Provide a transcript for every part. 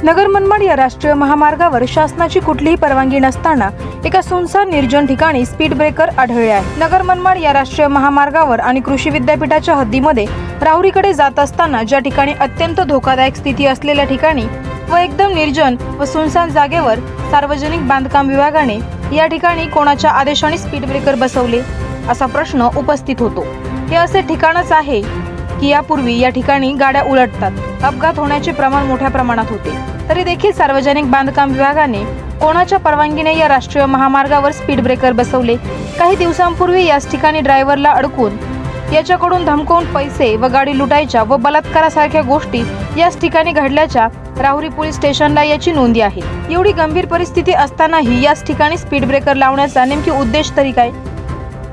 नगर मनमाड या राष्ट्रीय महामार्गावर शासनाची कुठलीही परवानगी नसताना एका सुनसान निर्जन ठिकाणी स्पीड ब्रेकर आढळले आहे। नगर मनमाड या राष्ट्रीय महामार्गावर आणि कृषी विद्यापीठाच्या हद्दीमध्ये राहुरीकडे जात असताना ज्या ठिकाणी अत्यंत धोकादायक स्थिती असलेल्या ठिकाणी व एकदम निर्जन व सुनसान जागेवर सार्वजनिक बांधकाम विभागाने या ठिकाणी कोणाच्या आदेशाने स्पीड ब्रेकर बसवले असा प्रश्न उपस्थित होतो। हे असे ठिकाणच आहे की यापूर्वी या ठिकाणी गाड्या उलटतात, अपघात होण्याचे प्रमाण मोठ्या प्रमाणात होते, तरी देखील सार्वजनिक बांधकाम विभागाने कोणाच्या परवानगीने या राष्ट्रीय महामार्गावर स्पीड ब्रेकर बसवले। काही दिवसांपूर्वी याच ठिकाणी ड्रायव्हरला अडकून याच्याकडून धमकावून पैसे व गाडी लुटायच्या व बलात्कारासारख्या गोष्टी याच ठिकाणी घडल्याच्या राहुरी पोलीस स्टेशनला याची नोंदी आहे। एवढी गंभीर परिस्थिती असतानाही याच ठिकाणी स्पीड ब्रेकर लावण्याचा नेमकी उद्देश तरी काय?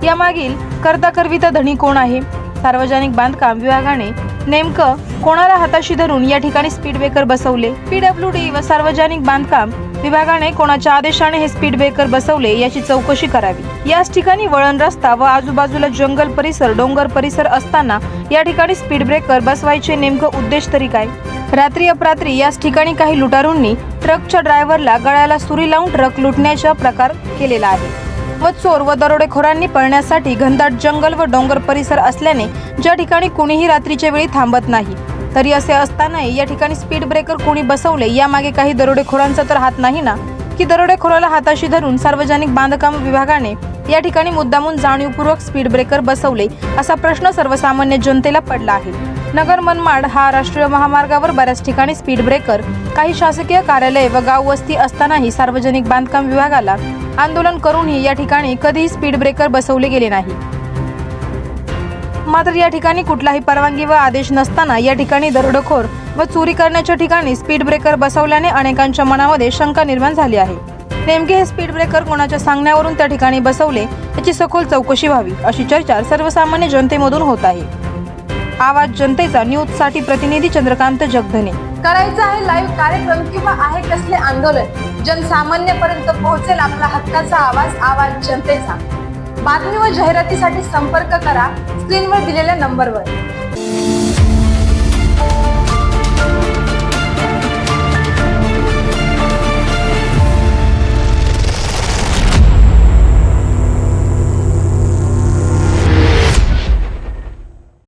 यामागील करता करविता धनी कोण आहे? सार्वजनिक बांधकाम विभागाने नेमकं कोणाला हाताशी धरून या ठिकाणी स्पीड ब्रेकर बसवले? PWD व सार्वजनिक बांधकाम विभागाने कोणाच्या आदेशाने हे स्पीड ब्रेकर बसवले याची चौकशी करावी। याच ठिकाणी वळण रस्ता व आजूबाजूला जंगल परिसर, डोंगर परिसर असताना या ठिकाणी स्पीड ब्रेकर बसवायचे नेमकं उद्देश तरी काय? रात्री अपरात्री याच ठिकाणी काही लुटारूंनी ट्रकच्या ड्रायव्हरला गळ्याला सुरी लावून ट्रक लुटण्याचा प्रकार केलेला आहे व चोर व दरोडेखोरांनी पळण्यासाठी घनदाट जंगल व डोंगर परिसर असल्याने ज्या ठिकाणी कोणीही रात्रीच्या वेळी थांबत नाही, तरी असे असतानाही या ठिकाणी स्पीड ब्रेकर कोणी बसवले यामागे काही दरोडेखोरांचा तर हात नाही ना, की दरोडेखोराला हाताशी धरून सार्वजनिक बांधकाम विभागाने या ठिकाणी मुद्दामून जाणीवपूर्वक स्पीड ब्रेकर बसवले असा प्रश्न सर्वसामान्य जनतेला पडला आहे। नगर मनमाड हा राष्ट्रीय महामार्गावर बऱ्याच ठिकाणी स्पीड ब्रेकर, काही शासकीय कार्यालय व गाव वस्ती असतानाही सार्वजनिक बांधकाम विभागाला आंदोलन करूनही या ठिकाणी कधीही स्पीड ब्रेकर बसवले गेले नाही। मात्र या ठिकाणी कुठलाही परवानगी व आदेश नसताना या ठिकाणी दरोडेखोर व चोरी करण्याच्या ठिकाणी स्पीड ब्रेकर बसवल्याने अनेकांच्या मनामध्ये शंका निर्माण झाली आहे। नेमके हे स्पीड ब्रेकर कोणाच्या सांगण्यावरून त्या ठिकाणी बसवले याची सखोल चौकशी व्हावी अशी चर्चा सर्वसामान्य जनतेमधून होत आहे। आवाज जनतेचा न्यूज साठी प्रतिनिधी चंद्रकांत जगधने। करायचं आहे लाईव्ह कार्यक्रम किंवा आहे कसले आंदोलन, जनसामान्यपर्यंत पोहोचेल आपला हक्काचा आवाज, आवाज जनतेचा। बातमी व जाहिरातीसाठी संपर्क करा स्क्रीनवर दिलेल्या नंबरवर।